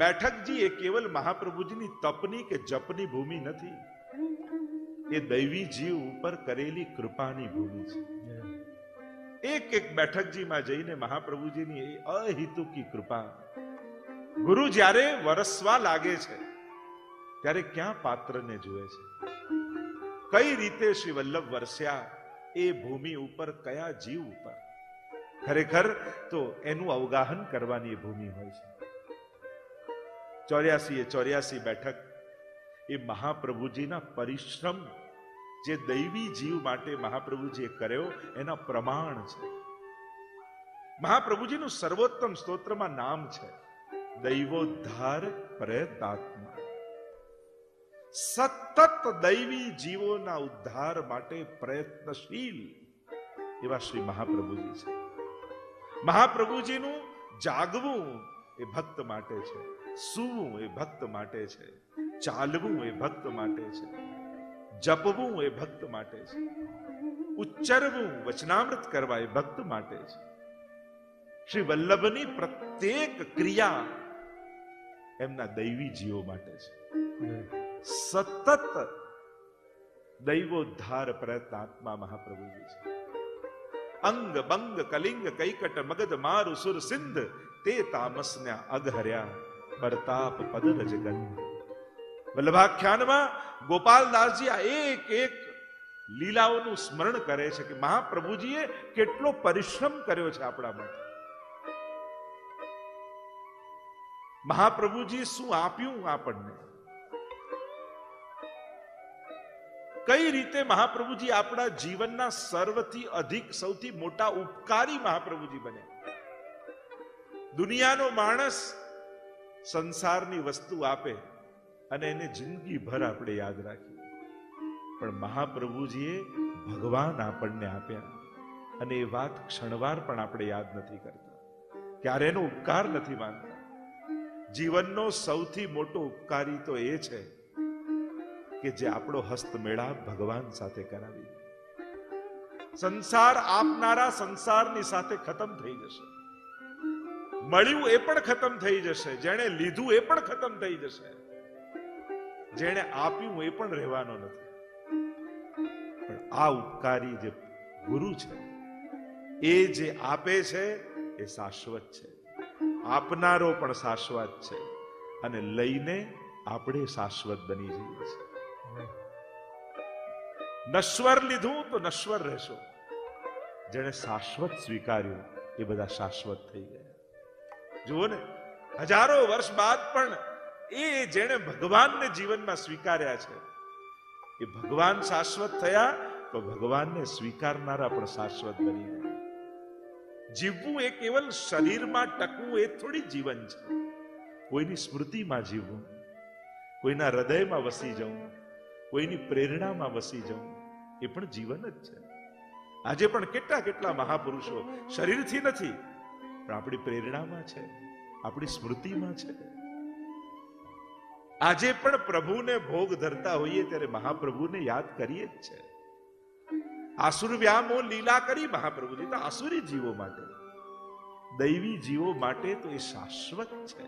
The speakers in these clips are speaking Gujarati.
બેઠકજી એ કેવલ મહાપ્રભુજીની તપની કે જપની ભૂમિ નથી, એ દૈવી જીવ ઉપર કરેલી કૃપાની ભૂમિ છે. એક એક બેઠકજીમાં જઈને મહાપ્રભુજીની એ અહિતુકી કૃપા. ગુરુ જ્યારે વરસવા લાગે છે ત્યારે ક્યાં પાત્રને જુએ છે, કઈ રીતે શ્રી વલ્લભ વરસ્યા એ ભૂમિ ઉપર, કયા જીવ ઉપર? ખરેખર તો એનું અવગાહન કરવાની ભૂમિ હોય છે. 84 બેઠક એ મહાપ્રભુજીના પરિશ્રમ, જે દૈવી જીવ માટે મહાપ્રભુજીએ કર્યો એના પ્રમાણ છે. મહાપ્રભુજીનું સર્વોત્તમ સ્તોત્રમાં નામ છે દૈવોદ્ધાર પ્રયતાત્મા. સતત દૈવી જીવોના ઉદ્ધાર માટે પ્રયત્નશીલ એવા શ્રી મહાપ્રભુજી છે. મહાપ્રભુજીનું જાગવું એ ભક્ત માટે છે, સૂવું એ ભક્ત માટે છે, ચાલવું એ ભક્ત માટે છે, જપવું એ ભક્ત માટે છે, ઉચ્ચરવું વચનામૃત કરવા એ ભક્ત માટે છે. શ્રી વલ્લભની પ્રત્યેક ક્રિયા એમના દૈવી જીવો માટે છે. સતત દૈવોદ્ધાર પ્રયત્નાત્મા મહાપ્રભુજી છે. અંગ બંગ કલિંગ કૈકટ મગધ મારુ સુર સિંધ તે તામસને અઘહર્યા પરતાપ પદ રજગન. વલ્લભાખ્યાનમાં ગોપાલદાસજી આ એક એક લીલાઓનું સ્મરણ કરે છે કે મહાપ્રભુજીએ કેટલો પરિશ્રમ કર્યો છે આપણા માટે. મહાપ્રભુજી શું આપ્યું આપણને, કઈ રીતે મહાપ્રભુજી આપણા જીવનના સર્વથી અધિક સૌથી મોટા ઉપકારી મહાપ્રભુજી બને. દુનિયાનો માણસ સંસારની વસ્તુ આપે અને એને જિંદગીભર આપણે યાદ રાખીએ, પણ મહાપ્રભુજીએ ભગવાન આપણને આપ્યા અને એ વાત ક્ષણવાર પણ આપણે યાદ નથી કરતા, ક્યારે એનો ઉપકાર નથી માનતા. જીવનનો સૌથી મોટો ઉપકારી તો એ છે કે જે આપણો હસ્તમેળાપ ભગવાન સાથે કરાવી. સંસાર આપનારા સંસારની સાથે ખતમ થઈ જશે, મળ્યું એ પણ ખતમ થઈ જશે, જેણે લીધું એ પણ ખતમ થઈ જશે, જેણે આપ્યું એ પણ રહેવાનો નથી. પણ આ ઉપકારી જે ગુરુ છે, એ જે આપે છે એ શાશ્વત છે, આપનારો પણ શાશ્વત છે, અને લઈને આપણે શાશ્વત બની જઈએ છીએ. નશ્વર લીધું તો નશ્વર રહેશો, જેણે શાશ્વત સ્વીકાર્યું એ બધા શાશ્વત થઈ ગયા. જુઓ ને, હજારો વર્ષ બાદ પણ એ જેણે ભગવાનને જીવનમાં સ્વીકાર્યા છે એ ભગવાન શાશ્વત થયા, તો ભગવાનને સ્વીકારનારા પણ શાશ્વત બની ગયા. જીવવું એ કેવલ શરીરમાં ટકવું એ થોડી જીવન છે. કોઈની સ્મૃતિમાં જીવવું, કોઈના હૃદયમાં વસી જવું, કોઈની પ્રેરણામાં વસી જવું એ પણ જીવન જ છે. આજે પણ કેટલા કેટલા મહાપુરુષો શરીરથી નથી પણ આપણી પ્રેરણામાં છે, આપણી સ્મૃતિમાં છે. આજે પણ પ્રભુને ભોગ ધરતા હોઈએ ત્યારે મહાપ્રભુને યાદ કરીએ જ છે. આસુર વ્યામો લીલા કરી મહાપ્રભુજી તો આસુરી જીવો માટે, દૈવી જીવો માટે તો એ શાશ્વત છે.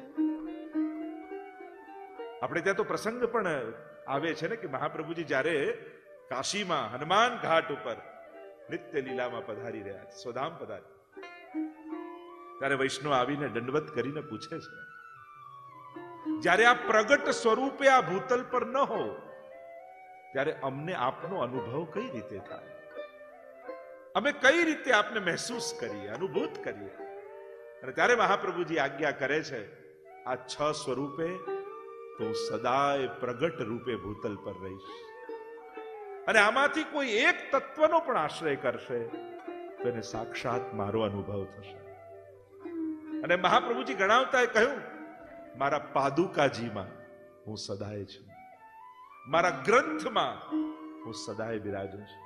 આપણે ત્યાં તો પ્રસંગ પણ આવે છે ને કે મહાપ્રભુજી જ્યારે કાશીમાં હનુમાન ઘાટ ઉપર નિત્ય લીલામાં પધારી રહ્યા છે, સ્વધામ પધારી, ત્યારે વૈષ્ણવ આવીને દંડવત કરીને પૂછે છે, જ્યારે આ પ્રગટ સ્વરૂપે આ ભૂતલ પર ન હો ત્યારે અમને આપનો અનુભવ કઈ રીતે થાય, અમે કઈ રીતે આપને મહેસૂસ કરીએ, અનુભૂત કરીએ. અને ત્યારે મહાપ્રભુજી આજ્ઞા કરે છે, આ 6 સ્વરૂપે તો સદાય પ્રગટ રૂપે ભૂતલ પર રહીશ, અને આમાંથી કોઈ એક તત્વનો પણ આશ્રય કરશે તો એને સાક્ષાત મારો અનુભવ થશે. અને મહાપ્રભુજી ગણાવતા કહ્યું, મારા પાદુકાજીમાં હું સદાય છું, મારા ગ્રંથમાં હું સદાય બિરાજું છું,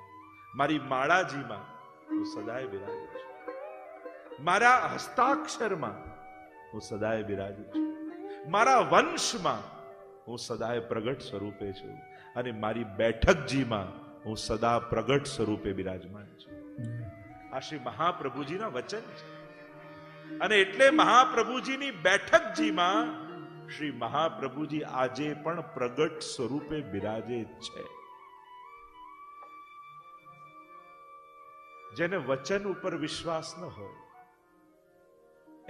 મારી માળાજીમાં હું સદાય બિરાજું છું, મારા હસ્તાક્ષરમાં હું સદાય બિરાજું છું, મારા વંશમાં હું સદાય પ્રગટ સ્વરૂપે છું, અને મારી બેઠકજીમાં હું સદા પ્રગટ સ્વરૂપે બિરાજમાન છું. આ શ્રી મહાપ્રભુજીના વચન છે. અને એટલે મહાપ્રભુજીની બેઠકજીમાં શ્રી મહાપ્રભુજી આજે પણ પ્રગટ સ્વરૂપે બિરાજે છે. જેને વચન ઉપર વિશ્વાસ ન હોય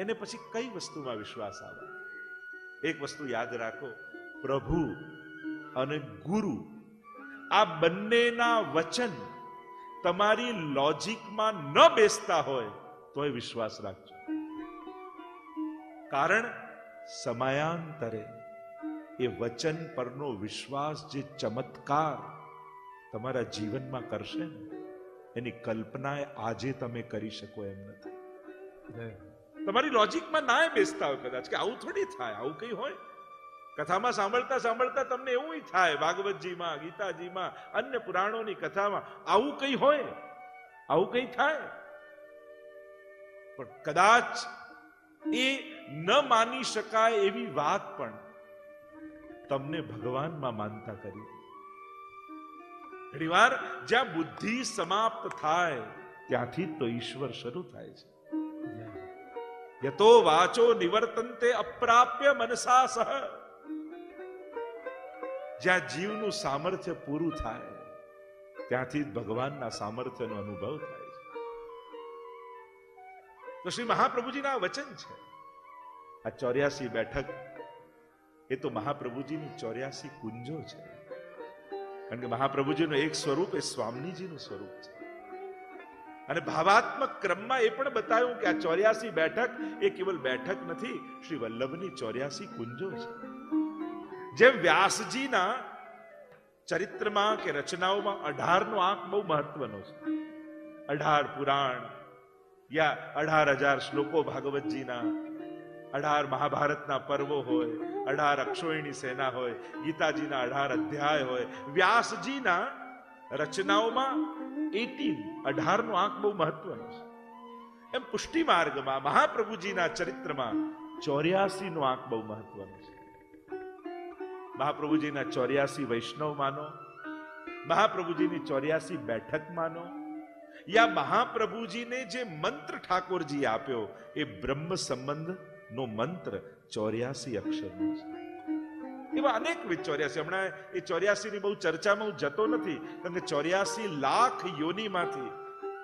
એને પછી કઈ વસ્તુમાં વિશ્વાસ આવે? એક વસ્તુ યાદ રાખો, પ્રભુ અને ગુરુ આ બંનેના વચન તમારી લોજિકમાં ન બેસતા હોય તોય વિશ્વાસ રાખજો. કારણ સમયાંતરે એ વચન પરનો વિશ્વાસ જે ચમત્કાર તમારા જીવનમાં કરશે ને એની કલ્પના આજે તમે કરી શકો એમ નથી. તમારી લોજિકમાં ના બેસતા હોય કદાચ કે આવું થોડી થાય, આવું કઈ હોય. કથામાં સાંભળતા સાંભળતા તમને એવું થાય, ભાગવતજીમાં, ગીતાજીમાં, અન્ય પુરાણોની કથામાં આવું કઈ હોય, આવું કઈ થાય. પણ કદાચ એ ન માની શકાય એવી વાત પણ તમને ભગવાનમાં માનતા કરી. ઘણીવાર જ્યાં બુદ્ધિ સમાપ્ત થાય ત્યાંથી તો ઈશ્વર શરૂ થાય છે. યતો વાચો નિવર્તન્તે અપ્રાપ્ય મનસા સહ. જ્યાં જીવનું સામર્થ્ય પૂરું થાય ત્યાંથી જ ભગવાનના સામર્થ્યનો અનુભવ થાય છે. તો શ્રી મહાપ્રભુજીના આ વચન છે. આ 84 બેઠક એ તો મહાપ્રભુજીની 84 કુંજો છે. કારણ કે મહાપ્રભુજીનું એક સ્વરૂપ એ સ્વામીજીનું સ્વરૂપ છે. અને ભાવાત્મક ક્રમમાં એ પણ બતાવ્યું કે આ 84 બેઠક એ કેવલ બેઠક નથી, શ્રી વલ્લભની 84 કુંજો છે. જેમ વ્યાસજીના ચરિત્રમાં કે રચનાઓમાં 18 નો આંક બહુ મહત્વનો છે. 18 પુરાણ યા 18,000 શ્લોકો ભાગવતજીના, 18 મહાભારતના પર્વો હોય, 18 અક્ષોહિણી સેના હોય, ગીતાજીના 18 અધ્યાય હોય. વ્યાસજીના રચનાઓમાં 18 નો આંક બહુ મહત્વનો છે. એમ પુષ્ટિ માર્ગમાં મહાપ્રભુજીના ચરિત્રમાં 84 નો આંક બહુ મહત્વનો છે. મહાપ્રભુજીના 84 વૈષ્ણવ માનો, મહાપ્રભુજીની 84 બેઠક માનો, યા મહાપ્રભુજીને જે મંત્ર ઠાકોરજી આપ્યો એ બ્રહ્મ સંબંધ નો મંત્ર 84 અક્ષરનો છે. એવા અનેક 84, હમણાં એ 84 ની બહુ ચર્ચામાં હું જતો નથી, કારણ કે 84 લાખ યોનિમાંથી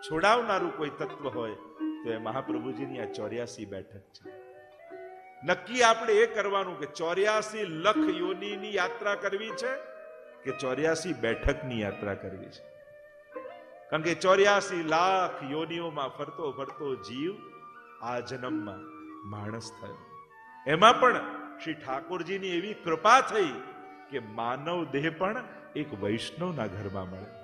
છોડાવનારું કોઈ તત્વ હોય તો એ મહાપ્રભુજીની આ 84 બેઠક છે. નક્કી આપણે એ કરવાનું કે 84 લખ યોનિની યાત્રા કરવી છે કે 84 બેઠકની યાત્રા કરવી છે. કારણ કે 84 લાખ યોનિઓમાં ફરતો ફરતો જીવ આ જન્મમાં માણસ થયો. એમાં પણ શ્રી ઠાકોરજીની એવી કૃપા થઈ કે માનવ દેહ પણ એક વૈષ્ણવના ઘરમાં મળ્યો.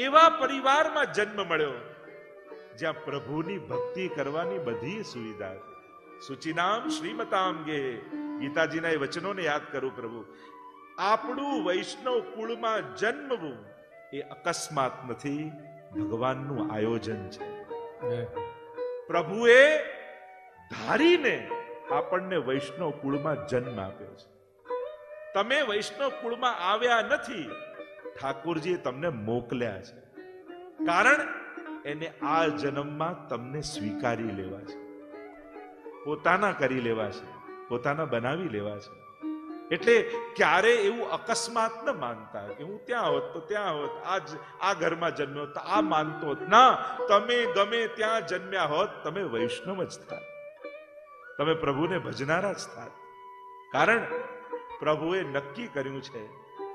એવા પરિવારમાં જન્મ મળ્યો જ્યાં પ્રભુની ભક્તિ કરવાની બધી સુવિધા છે. સુચિનામ શ્રીમતામ ગે, ગીતાજીના એ વચનોને યાદ કરું. પ્રભુ આપણું વૈષ્ણવ કુળમાં જન્મવું એ અકસ્માત નથી, ભગવાનનું આયોજન છે. પ્રભુએ ધારીને આપણને વૈષ્ણવ કુળમાં જન્મ આપ્યો છે. તમે વૈષ્ણવ કુળમાં આવ્યા નથી, ઠાકોરજીએ તમને મોકલ્યા છે. કારણ એને આ જન્મમાં તમને સ્વીકારી લેવા છે, પોતાના કરી લેવા છે, પોતાના બનાવી લેવા છે. એટલે ક્યારે એવું અકસ્માત ન માનતા કે હું ત્યાં હોત તો ત્યાં હોત, આજ આ ઘરમાં જન્મ્યો તો આ માનતો હોત. ના, તમે ગમે ત્યાં જન્મ્યા હોત તમે વૈષ્ણવ જ થાત, તમે પ્રભુને ભજનારા જ થાત. કારણ પ્રભુએ નક્કી કર્યું છે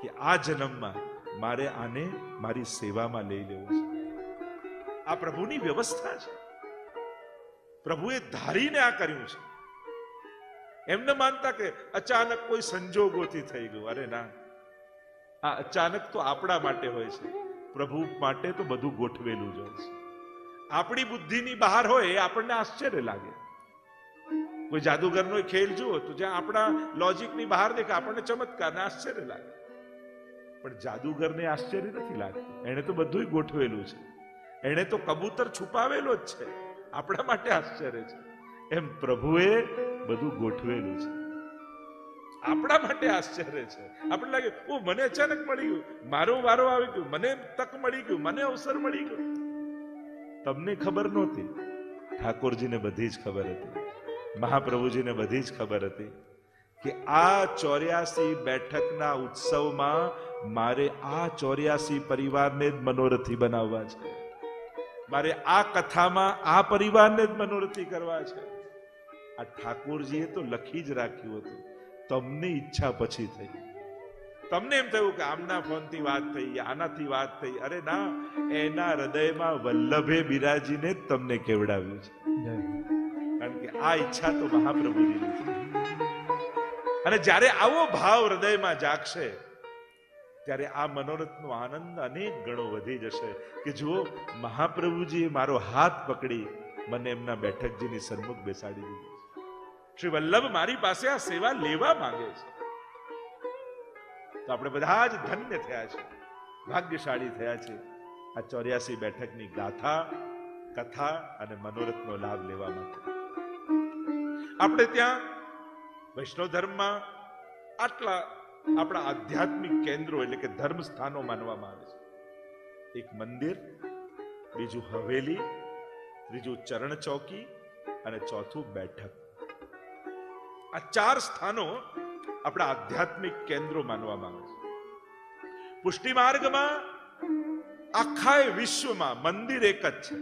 કે આ જન્મમાં મારે આને મારી સેવામાં લઈ લેવું છે. આ પ્રભુની વ્યવસ્થા છે. પ્રભુએ ધારીને આ કર્યું છે. એમને માનતા કે અચાનક કોઈ સંજોગોથી થઈ ગયું. અરે ના, આ અચાનક તો આપણા માટે હોય છે, પ્રભુ માટે તો બધું ગોઠવેલું જ હોય છે. આપણી બુદ્ધિની બહાર હોય એ આપણને આશ્ચર્ય લાગે. કોઈ જાદુગરનો ખેલ જુઓ તો જ્યાં આપણા લોજિકની બહાર દેખાય આપણને ચમત્કાર ને આશ્ચર્ય લાગે. પણ જાદુગરને આશ્ચર્ય નથી લાગતું, એને તો બધું ગોઠવેલું છે. એને તો કબૂતર છુપાવેલો જ છે, આપણા માટે આશ્ચર્ય છે. એમ પ્રભુએ બધું ગોઠવેલું છે, આપણા માટે આશ્ચર્ય છે. આપણે લાગે ઓ મને અચાનક મળી ગયું, મારો વારો આવી ગયો, મને તક મળી ગયું, મને અવસર મળી ગયો. તમને ખબર નહોતી, ઠાકોરજીને બધી જ ખબર હતી. મહાપ્રભુજીને બધી જ ખબર હતી કે આ 84 બેઠકના ઉત્સવમાં મારે આ 84 પરિવારને જ મનોરથી બનાવવા છે, મારે આ કથામાં આ પરિવારને જ મનોરથી કરવા છે. આ ઠાકોરજીએ તો લખી જ રાખ્યું હતું, તમને ઈચ્છા પછી થઈ. તમને એમ થયું કે આમના ફોનથી વાત થઈ, આનાથી વાત થઈ. અરે ના, એના હૃદયમાં વલ્લભે બિરાજીને જ તમને કેવડાવ્યું છે. કારણ કે આ ઈચ્છા તો મહાપ્રભુજીની છે. અને જ્યારે આવો ભાવ હૃદયમાં જાગશે ત્યારે આ મનોરથનો આનંદ અનેક ગણો વધી જશે કે જુઓ, મહાપ્રભુજીએ મારો હાથ પકડી મને એમના બેઠકજીની સન્મુખ બેસાડી દીધો. શ્રી વલ્લભ મારી પાસે આ સેવા લેવા માંગે છે. તો આપણે બધા જ ધન્ય થયા છે, ભાગ્યશાળી થયા છે આ 84 બેઠકની ગાથા, કથા અને મનોરથનો લાભ લેવા માટે. આપણે ત્યાં વૈષ્ણવ ધર્મમાં આટલા આપણા આધ્યાત્મિક કેન્દ્રો એટલે કે ધર્મ સ્થાનો માનવામાં આવે છે. એક મંદિર, બીજું હવેલી, ત્રીજું ચરણ ચોકી અને ચોથું બેઠક. આ 4 સ્થાનો આપણા આધ્યાત્મિક કેન્દ્રો માનવામાં આવે છે. પુષ્ટિ માર્ગમાં આખા વિશ્વમાં મંદિર એક જ છે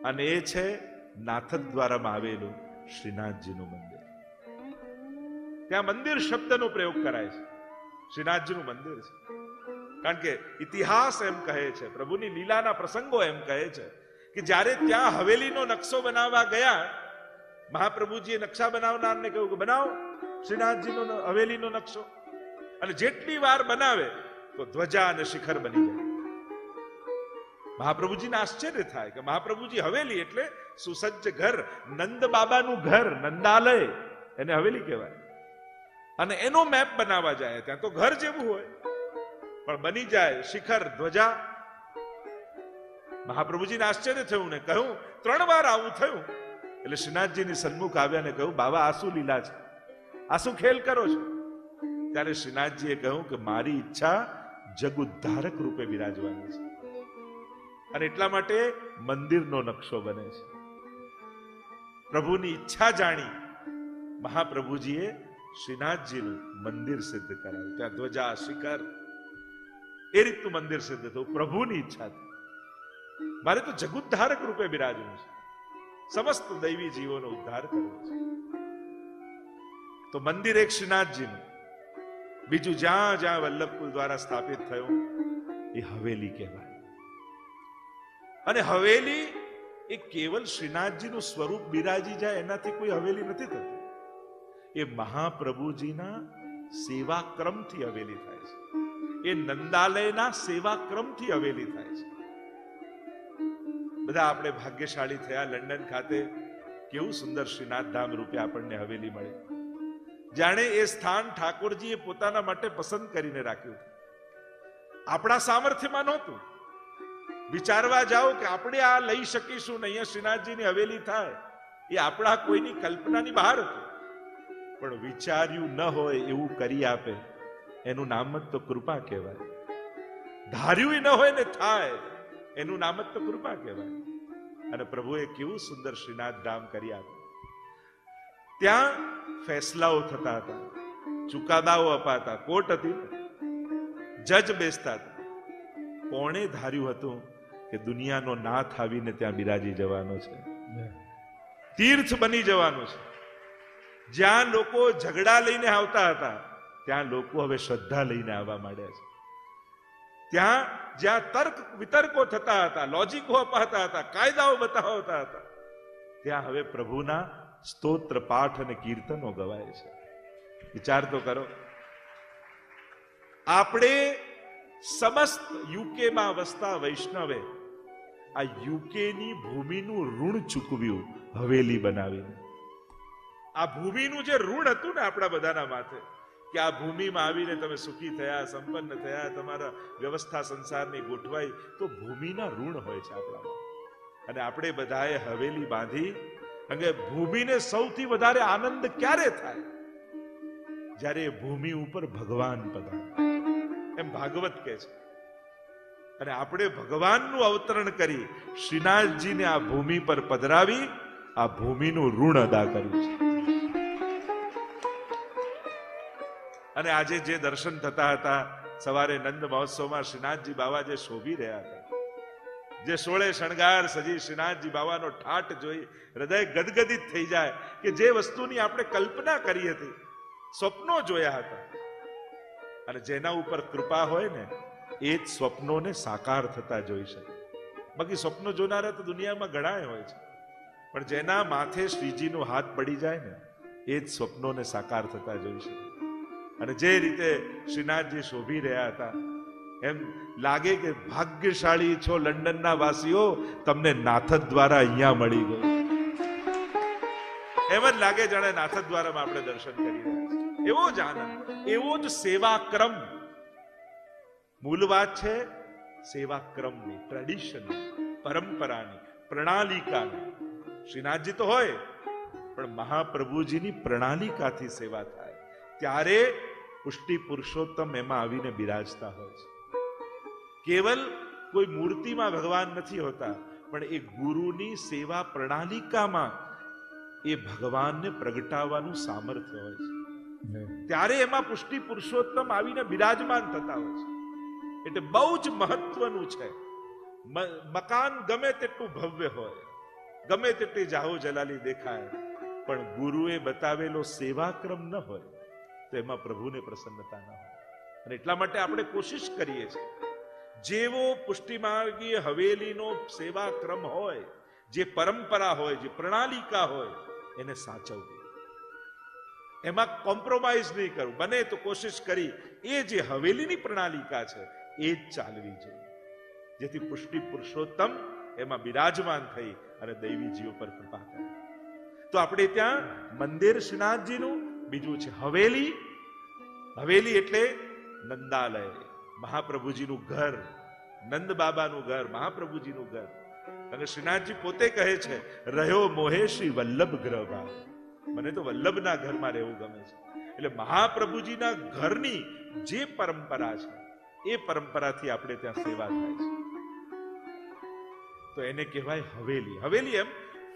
અને એ છે નાથદ્વારામાં આવેલું શ્રીનાથજીનું મંદિર. ત્યાં મંદિર શબ્દનો પ્રયોગ કરાય છે. શ્રીનાથજીનું મંદિર છે કારણ કે ઇતિહાસ એમ કહે છે, પ્રભુની લીલાના પ્રસંગો એમ કહે છે કે જ્યારે ત્યાં હવેલીનો નકશો બનાવવા ગયા, મહાપ્રભુજીએ નકશા બનાવનારને કહ્યું કે બનાવો શ્રીનાથજીનો હવેલીનો નકશો. અને જેટલી વાર બનાવે તો ધ્વજા અને શિખર બની જાય. મહાપ્રભુજીને આશ્ચર્ય થાય કે મહાપ્રભુજી હવેલી એટલે સુસજ્જ ઘર, નંદ બાબાનું ઘર, નંદાલય, એને હવેલી કહેવાય. અને એનો મેપ બનાવવા જાય ત્યાં તો ઘર જેવું હોય, પણ બની જાય શિખર, ધ્વજા. મહાપ્રભુજીને આશ્ચર્ય થયું ને કહ્યું, 3 વાર આવું થયું. એટલે શ્રીનાથજીની સન્મુખ આવ્યા ને કહ્યું, બાબા આ શું લીલા છે, આ શું ખેલ કરો છો? ત્યારે શ્રીનાથજીએ કહ્યું કે મારી ઈચ્છા જગ ઉદ્ધારક રૂપે બિરાજવાની છે અને એટલા માટે મંદિરનો નકશો બને છે. પ્રભુની ઈચ્છા જાણી મહાપ્રભુજીએ શ્રીનાથજીનું મંદિર સિદ્ધ કરાવ્યું. ત્યાં ધ્વજા, શિખર, એ રીતનું મંદિર સિદ્ધ થયું. પ્રભુની ઈચ્છાથી મારે તો જગુદ્ધારક રૂપે બિરાજવું છે, સમસ્ત દૈવી જીવોનો ઉદ્ધાર કરવો છે. તો મંદિર એક શ્રીનાથજીનું, બીજું જ્યાં જ્યાં વલ્લભકુલ દ્વારા સ્થાપિત થયું એ હવેલી કહેવાય. અને હવેલી એ કેવલ શ્રીનાથજીનું સ્વરૂપ બિરાજી જાય એનાથી કોઈ હવેલી નથી થતી. એ મહાપ્રભુજીના સેવાક્રમથી હવેલી થાય છે. એ નંદાલયના સેવાક્રમથી હવેલી થાય છે. બધા આપણે ભાગ્યશાળી થયા. લંડન ખાતે કેવું સુંદર શ્રીનાથ ધામ રૂપે આપણને હવેલી મળી. જાણે એ સ્થાન ઠાકોરજીએ પોતાના માટે પસંદ કરીને રાખ્યું. આપણા સામર્થ્યમાં નહોતું. વિચારવા જાઓ કે આપણે આ લઈ શકીશું ને અહીંયા શ્રીનાથજીની હવેલી થાય, એ આપણા કોઈની કલ્પનાની બહાર હતું. પણ વિચાર્યું ન હોય એવું કરી આપે એનું નામ જ તો કૃપા કહેવાય. ધાર્યું ન હોય ને થાય એનું નામ જ તો કૃપા કહેવાય. અને પ્રભુએ કેવું સુંદર શ્રીનાથ ધામ કરી આપ્યું. ત્યાં ફેસલાઓ થતા હતા, ચુકાદાઓ અપાતા, કોર્ટ હતી, જજ બેસતા હતા. કોણે ધાર્યું હતું કે દુનિયાનો નાથ આવીને ત્યાં બિરાજી જવાનો છે, તીર્થ બની જવાનું છે. જ્યાં લોકો ઝઘડા લઈને આવતા હતા ત્યાં લોકો હવે શ્રદ્ધા લઈને આવવા માંડ્યા છે. ત્યાં જ્યાં તર્ક વિતર્કો થતા હતા, લોજિકો અપાતા હતા, કાયદાઓ બતાવતા હતા, ત્યાં હવે પ્રભુના સ્તોત્ર પાઠ અને કીર્તનો ગવાય છે. વિચાર તો કરો, આપણે સમસ્ત યુકેમાં વસતા વૈષ્ણવે આ યુકેની ભૂમિનું ઋણ ચૂકવ્યું હવેલી બનાવીને. આ ભૂમિનું જે ઋણ હતું ને આપણા બધાના માથે, કે આ ભૂમિમાં આવીને તમે સુખી થયા, સંપન્ન થયા, તમારા વ્યવસ્થા સંસારની ગોઠવાઈ, તો ભૂમિના ઋણ હોય છે આપણામાં. અને આપણે બધાએ હવેલી બાંધી. અને ભૂમિને સૌથી વધારે આનંદ ક્યારે થાય? જ્યારે ભૂમિ ઉપર ભગવાન પધારે. એમ ભાગવત કહે છે. અને આપણે ભગવાનનું અવતરણ કરી શ્રીનાથજીને આ ભૂમિ પર પધરાવી આ ભૂમિનું ઋણ અદા કર્યું છે. અને આજે જે દર્શન થતા હતા સવારે નંદ મહોત્સવમાં શ્રીનાથજી બાવા જે શોભી રહ્યા હતા, જે 16 શણગાર સજી શ્રીનાથજી બાવાનો ઠાઠ જોઈ હૃદય ગદગદિત થઈ જાય કે જે વસ્તુની આપણે કલ્પના કરી હતી, સ્વપ્નો જોયા હતા, અને જેના ઉપર કૃપા હોય ને એ જ સ્વપ્નોને સાકાર થતા જોઈ શકે. બાકી સ્વપ્નો જોનારા તો દુનિયામાં ઘણાય હોય છે, પણ જેના માથે શ્રીજીનો હાથ પડી જાય ને એ જ સ્વપ્નોને સાકાર થતા જોઈ શકે. અને જે રીતે શ્રીનાથજી શોભી રહ્યા હતા એમ લાગે કે ભાગ્યશાળી છો લંડનના વાસીઓ, તમને નાથદ દ્વારા અહીંયા મળી ગયું. એમ જ લાગે જાણે નાથદ દ્વારામાં આપણે દર્શન કરી રહ્યા છીએ. એવો જ આનંદ, એવો જ સેવાક્રમ. મૂળ વાત છે સેવાક્રમની, ટ્રેડિશનની, પરંપરાની, પ્રણાલિકાની. શ્રીનાથજી તો હોય પણ મહાપ્રભુજીની પ્રણાલિકાથી સેવા થાય ત્યારે પુષ્ટિ પુરુષોત્તમ એમાં આવીને બિરાજતા હોય છે. કેવલ કોઈ મૂર્તિમાં ભગવાન નથી હોતા, પણ એ ગુરુની સેવા પ્રણાલિકામાં એ ભગવાનને પ્રગટાવવાનું સામર્થ્ય હોય છે. ત્યારે એમાં પુષ્ટિ પુરુષોત્તમ આવીને બિરાજમાન થતા હોય છે. એટલે બહુ જ મહત્વનું છે. મકાન ગમે તેટલું ભવ્ય હોય, ગમે તેટલી જાહો જલાલી દેખાય, પણ ગુરુએ બતાવેલો સેવાક્રમ ન હોય તો એમાં પ્રભુને પ્રસન્નતા ન હોય. અને એટલા માટે આપણે કોશિશ કરીએ છીએ જેવો પુષ્ટિમાર્ગીય હવેલીનો સેવાક્રમ હોય, જે પરંપરા હોય, જે પ્રણાલિકા હોય, એને સાચવવી, એમાં કોમ્પ્રોમાઇઝ નહીં કરવું. બને તો કોશિશ કરી એ જે હવેલીની પ્રણાલિકા છે એ જ ચાલવી જોઈએ, જેથી પુષ્ટિ પુરુષોત્તમ એમાં બિરાજમાન થઈ અને દૈવીજીઓ પર કૃપા કરે. તો આપણે ત્યાં મંદિર શ્રીનાથજીનું, બીજું છે હવેલી. હવેલી એટલે નંદાલય, મહાપ્રભુજીનું ઘર, નંદ બાબાનું ઘર, મહાપ્રભુજીનું ઘર. અને શ્રીનાથજી પોતે કહે છે, રહ્યો મોહે શ્રી વલ્લભ ગ્રહ ભાવ. મને તો વલ્લભના ઘરમાં રહેવું ગમે છે. એટલે મહાપ્રભુજીના ઘરની જે પરંપરા છે એ પરંપરાથી આપણે ત્યાં સેવા થાય છે, તો એને કહેવાય હવેલી. હવેલી એમ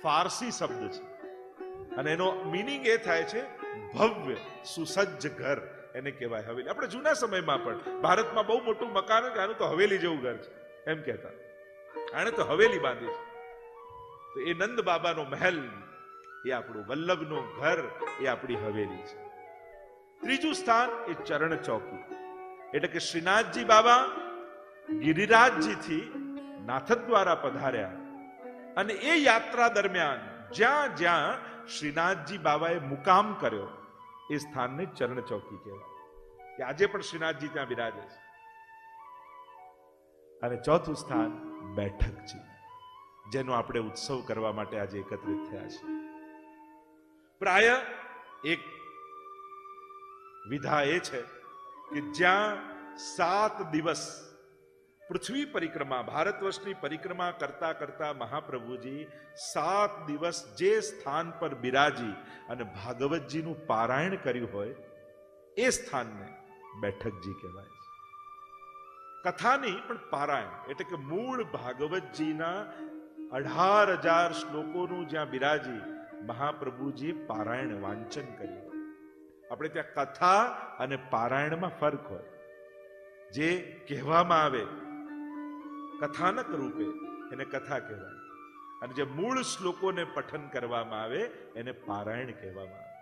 ફારસી શબ્દ છે અને એનો મીનિંગ એ થાય છે ભવ્ય સુસજ્જ ઘર, એને કહેવાય હવેલી. આપણે જૂના સમયમાં પણ ભારતમાં બહુ મોટું મકાન છે, આનું તો હવેલી જેવું ઘર છે એમ કહેતા. આને તો હવેલી બાંધી છે. તો એ નંદ બાબાનો મહેલ, એ આપણું વલ્લભનું ઘર, એ આપણી હવેલી છે. ત્રીજું સ્થાન એ ચરણ ચોકી, એટલે કે શ્રીનાથજી બાબા ગિરિરાજજીથી નાથદ દ્વારા પધાર્યા અને એ યાત્રા દરમિયાન જ્યાં જ્યાં શ્રીનાથજી બાબાએ મુકામ કર્યો એ સ્થાનને ચરણ ચોકી કહેવાય. કે આજે પણ શ્રીનાથજી ત્યાં બિરાજે છે. અને ચોથું સ્થાન બેઠકજી, જેનો આપણે ઉત્સવ કરવા માટે આજે એકત્રિત થયા છીએ. પ્રાય એક વિધા એ છે કે જ્યાં 7 દિવસ પૃથ્વી પરિક્રમા, ભારત વર્ષની પરિક્રમા કરતા કરતા મહાપ્રભુજી 7 દિવસ જે સ્થાન પર બિરાજી અને ભાગવતજીનું પારાયણ કર્યું હોય એ સ્થાનને બેઠકજી કહેવાય છે. કથાની પણ પારાયણ, એટલે કે મૂળ ભાગવતજીના 18,000 શ્લોકોનું જ્યાં બિરાજી મહાપ્રભુજી પારાયણ વાંચન કર્યું. આપણે ત્યાં કથા અને પારાયણમાં ફરક હોય. જે કહેવામાં આવે કથાનક રૂપે એને કથા કહેવાય, અને જે મૂળ શ્લોકોને પઠન કરવામાં આવે એને પારાયણ કહેવામાં આવે.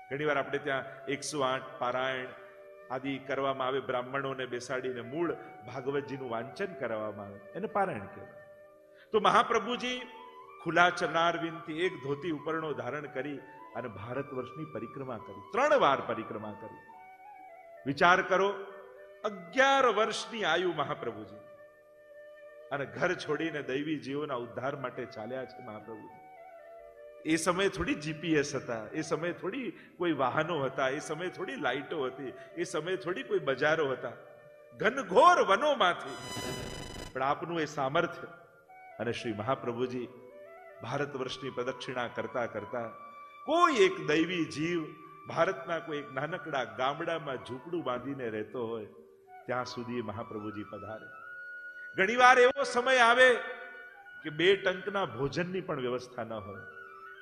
ઘણી વાર આપણે ત્યાં 108 પારાયણ આદિ કરવામાં આવે, બ્રાહ્મણોને બેસાડીને મૂળ ભાગવતજીનું વાંચન કરવામાં આવે, એને પારાયણ કહેવાય. તો મહાપ્રભુજી ખુલ્લા ચરણારવિંદથી એક ધોતી ઉપરનો ધારણ કરી અને ભારત વર્ષની પરિક્રમા કરી, 3 વાર પરિક્રમા કરી. વિચાર કરો, 11 વર્ષની આયુ મહાપ્રભુજી, અને ઘર છોડીને દૈવી જીવોના ઉદ્ધાર માટે ચાલ્યા છે મહાપ્રભુજી. એ સમયે થોડી જીપીએસ હતા, એ સમયે થોડી કોઈ વાહનો હતા, એ સમયે થોડી લાઈટો હતી, એ સમયે થોડી કોઈ બજારો હતા. ઘનઘોર વનોમાંથી પણ આપનું એ સામર્થ્ય અને શ્રી મહાપ્રભુજી ભારત વર્ષની પ્રદક્ષિણા કરતા કરતા કોઈ એક દૈવી જીવ ભારતના કોઈ એક નાનકડા ગામડામાં ઝૂંપડું બાંધીને રહેતો હોય ત્યાં સુધી મહાપ્રભુજી પધારે. ઘણીવાર એવો સમય આવે કે 2 ટંકના ભોજનની પણ વ્યવસ્થા ન હોય.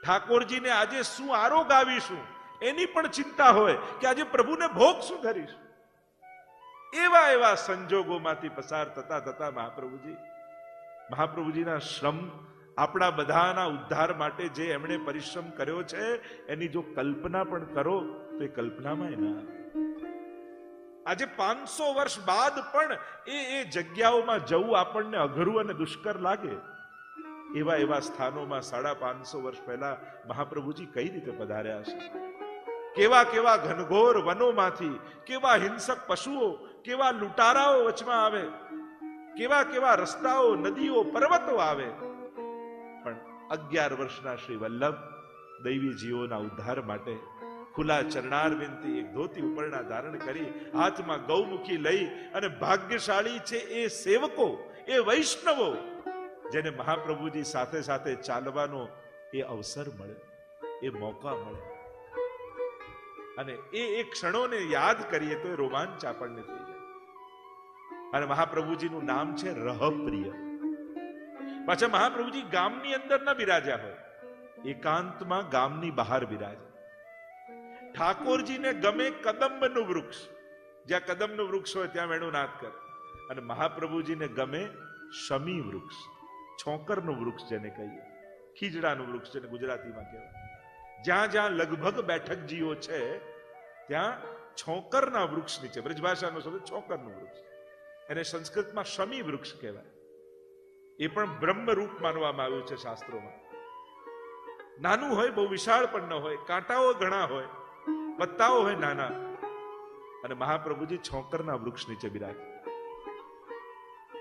ઠાકોરજીને આજે શું આરોગ આવીશું એની પણ ચિંતા હોય કે આજે પ્રભુને ભોગ શું ધરીશું. એવા એવા સંજોગોમાંથી પસાર થતા થતા મહાપ્રભુજીના શ્રમ, આપણા બધાના ઉદ્ધાર માટે જે એમણે પરિશ્રમ કર્યો છે એની જો કલ્પના પણ કરો તો એ કલ્પનામાં ના. આજે 500 વર્ષ બાદ પણ એ જગ્યાઓમાં જવું આપણને અઘરું અને દુષ્કર લાગે. એવા એવા સ્થાનોમાં 550 વર્ષ પહેલા મહાપ્રભુજી કઈ રીતે પધાર્યા છે. કેવા કેવા ઘનઘોર વનોમાંથી કેવા હિંસક પશુઓ, કેવા લૂંટારાઓ વચમાં આવે, કેવા કેવા રસ્તાઓ, નદીઓ, પર્વતો આવે, પણ 11 વર્ષના શ્રી વલ્લભ દૈવી જીવોના ઉદ્ધાર માટે ખુલ્લા ચરણારવિંદથી એક ધોતી ઉપરણા ધારણ કરી હાથમાં ગૌમુખી લઈ અને ભાગ્યશાળી છે એ સેવકો, એ વૈષ્ણવો જેને મહાપ્રભુજી સાથે સાથે ચાલવાનો એ અવસર મળે, એ મોકા મળે. અને એ ક્ષણોને યાદ કરીએ તો એ રોમાંચ આપણને થઈ જાય. અને મહાપ્રભુજીનું નામ છે રહપ્રિય. પાછા મહાપ્રભુજી ગામની અંદર ન બિરાજ્યા હોય, એકાંતમાં ગામની બહાર બિરાજે. ઠાકોરજીને ગમે કદંબનું વૃક્ષ, જ્યાં કદંબનું વૃક્ષ હોય ત્યાં વેણુ નાદ કરે. અને મહાપ્રભુજીને ગમે શમી વૃક્ષ, છોકરનું વૃક્ષ જેને કહીએ, ખીજડાનું વૃક્ષ જેને ગુજરાતીમાં કહેવાય. જ્યાં જ્યાં લગભગ બેઠકજીઓ છે ત્યાં છોકરના વૃક્ષ નીચે, બ્રજભાષાનો શબ્દ છોકરનું વૃક્ષ, એને સંસ્કૃતમાં શમી વૃક્ષ કહેવાય. એ પણ બ્રહ્મરૂપ માનવામાં આવ્યું છે શાસ્ત્રોમાં. નાનું હોય, બહુ વિશાળ પણ ન હોય, કાંટાઓ ઘણા હોય, પત્તાઓ હોય નાના. અને મહાપ્રભુજી છોકરના વૃક્ષ નીચે બિરાજ.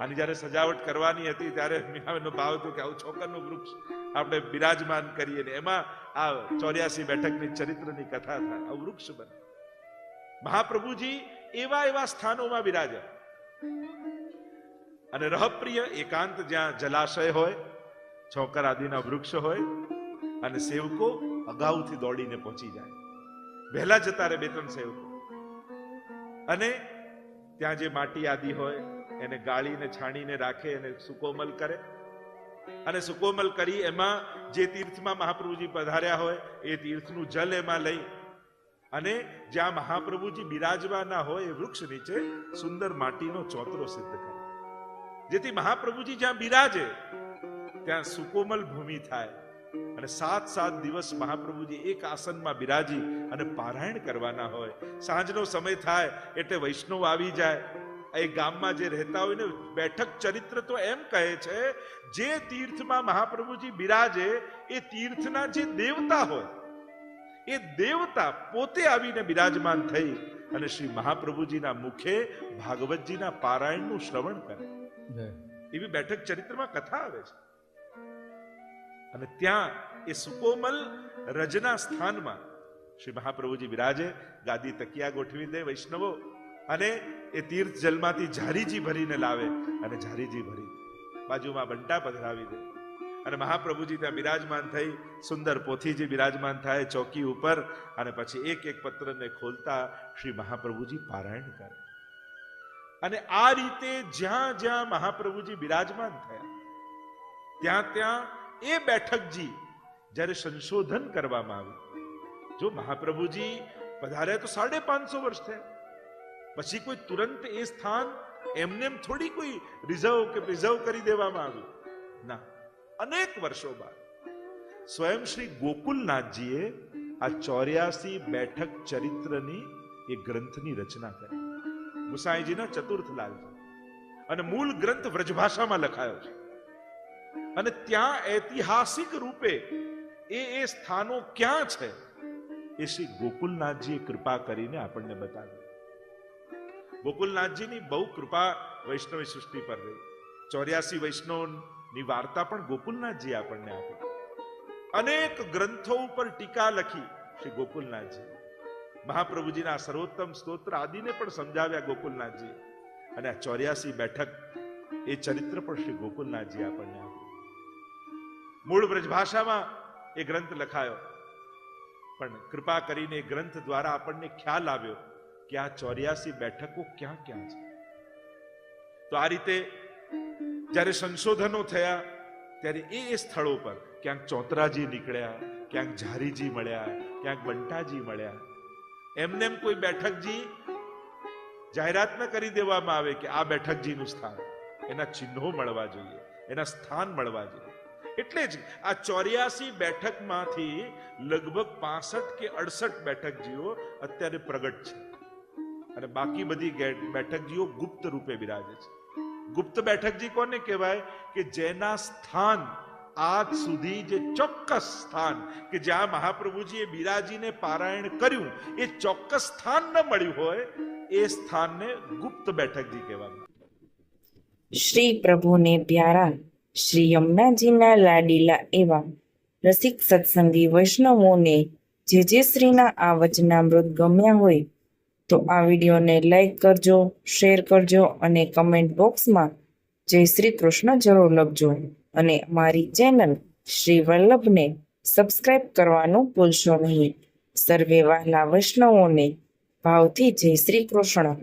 આની જયારે સજાવટ કરવાની હતી ત્યારે મીરાનો ભાવ હતો કે આવું છોકરનું વૃક્ષ આપણે બિરાજમાન કરીએ ને એમાં આ 84 બેઠકની ચરિત્રની કથા થાય, આવું વૃક્ષ બને. મહાપ્રભુજી એવા એવા સ્થાનોમાં બિરાજ્યા. અને રહપ્રિય એકાંત, જ્યાં જલાશય હોય, છોકર આદિના વૃક્ષ હોય, અને સેવકો અગાઉથી દોડીને પહોંચી જાય, વહેલા જતા રહે 2-3 સેવકો. અને ત્યાં જે માટી આદિ હોય એને ગાળીને છાણીને રાખે અને સુકોમલ કરે. અને સુકોમલ કરી એમાં જે તીર્થમાં મહાપ્રભુજી પધાર્યા હોય એ તીર્થનું જલ એમાં લઈ અને જ્યાં મહાપ્રભુજી બિરાજવાના હોય એ વૃક્ષ નીચે સુંદર માટીનો ચોતરો સિદ્ધ કરે, જેથી મહાપ્રભુજી જ્યાં બિરાજે ત્યાં સુકોમલ ભૂમિ થાય. અને 7 દિવસ મહાપ્રભુજી એક આસનમાં બિરાજી અને પારાયણ કરવાના હોય. સાંજનો સમય થાય એટલે વૈષ્ણવ આવી જાય. એ ગામમાં જે રહેતા હોય ને, બેઠક ચરિત્ર તો એમ કહે છે, જે તીર્થમાં મહાપ્રભુજી બિરાજે એ તીર્થના જે દેવતા હોય એ દેવતા પોતે આવીને બિરાજમાન થઈ અને શ્રી મહાપ્રભુજીના મુખે ભાગવતજીના પારાયણનું શ્રવણ કરે. એવી બેઠક ચરિત્રમાં કથા આવે છે. અને ત્યાં એ સુકોમલ રજના સ્થાનમાં શ્રી મહાપ્રભુજી બિરાજે. ગાદી તકિયા ગોઠવી દે વૈષ્ણવો, અને એ તીર્થ જલમાંથી ઝારીજી ભરીને લાવે અને ઝારીજી ભરી બાજુમાં બંટા પધરાવી દે. અને મહાપ્રભુજી ત્યાં બિરાજમાન થઈ સુંદર પોથીજી બિરાજમાન થાય ચોકી ઉપર. અને પછી એક એક પત્રને ખોલતા શ્રી મહાપ્રભુજી પારાયણ કરે. અને આ રીતે જ્યાં જ્યાં મહાપ્રભુજી બિરાજમાન થયા ત્યાં ત્યાં એ બેઠકજી જ્યારે સંશોધન કરવામાં આવ્યું. જો મહાપ્રભુજી પધાર્યા તો 550 વર્ષ થયા, પછી કોઈ તુરંત એ સ્થાન એમને થોડી કોઈ રિઝર્વ કે પ્રિઝર્વ કરી દેવામાં આવ્યું ના. અનેક વર્ષો બાદ સ્વયં શ્રી ગોકુલનાથજીએ આ 84 બેઠક ચરિત્રની એ ગ્રંથની રચના કરી. મુસાઈજીના ચતુર્થ લાલજી. અને મૂળ ગ્રંથ વ્રજભાષામાં લખાયો છે. અને ત્યાં ઐતિહાસિક રૂપે એ સ્થાનો ક્યાં છે એ શ્રી ગોકુલનાથજીએ કૃપા કરીને આપણને બતાવ્યું. ગોકુલનાથજીની બહુ કૃપા વૈષ્ણવી સૃષ્ટિ પર રહી. 84 વૈષ્ણવની વાર્તા પણ ગોકુલનાથજી આપણને આપી. અનેક ગ્રંથો ઉપર ટીકા લખી શ્રી ગોકુલનાથજી. મહાપ્રભુજીના સર્વોત્તમ સ્તોત્ર આદિને પણ સમજાવ્યા ગોકુલનાથજી. અને આ 84 બેઠક એ ચરિત્ર પણ શ્રી ગોકુલનાથજી આપણને આપ્યું. મૂળ બ્રજભાષામાં એ ગ્રંથ લખાયો, પણ કૃપા કરીને એ ગ્રંથ દ્વારા આપણને ખ્યાલ આવ્યો કે આ 84 બેઠકો ક્યાં ક્યાં છે. તો આ રીતે જ્યારે સંશોધનો થયા ત્યારે એ સ્થળો પર ક્યાંક ચોતરાજી નીકળ્યા, ક્યાંક ઝારીજી મળ્યા, ક્યાંક બંટાજી મળ્યા. એમને કોઈ બેઠકજી જાહેરાત ન કરી દેવામાં આવે કે આ બેઠકજીનું સ્થાન. એના ચિહ્નો મળવા જોઈએ, એના સ્થાન મળવા જોઈએ. એટલે જ આ 84 બેઠકમાંથી લગભગ 65 કે 68 બેઠકજીઓ અત્યારે પ્રગટ છે અને બાકી બધી બેઠકજીઓ ગુપ્ત રૂપે બિરાજે છે. ગુપ્ત બેઠકજી કોને કહેવાય? કે જેના સ્થાન આજ સુધી, જે ચોક્કસ સ્થાન કે જ્યાં મહાપ્રભુજીએ બિરાજીને પારાયણ કર્યું, એ ચોક્કસ સ્થાન ન મળ્યું હોય, એ સ્થાનને ગુપ્ત બેઠકજી કહેવાય. શ્રી પ્રભુને પ્યારા શ્રી યમુનાજીના લાડીલા એવા રસિક સત્સંગી વૈષ્ણવોને જે શ્રીના આ વચનામૃત ગમ્યા હોય તો આ વિડીયોને લાઈક કરજો, શેર કરજો અને કમેન્ટ બોક્સમાં જય શ્રી કૃષ્ણ જરૂર લખજો અને અમારી ચેનલ શ્રી વલ્લભને સબસ્ક્રાઇબ કરવાનું ભૂલશો નહીં. સર્વે વહાલા વૈષ્ણવોને ભાવથી જય શ્રી કૃષ્ણ.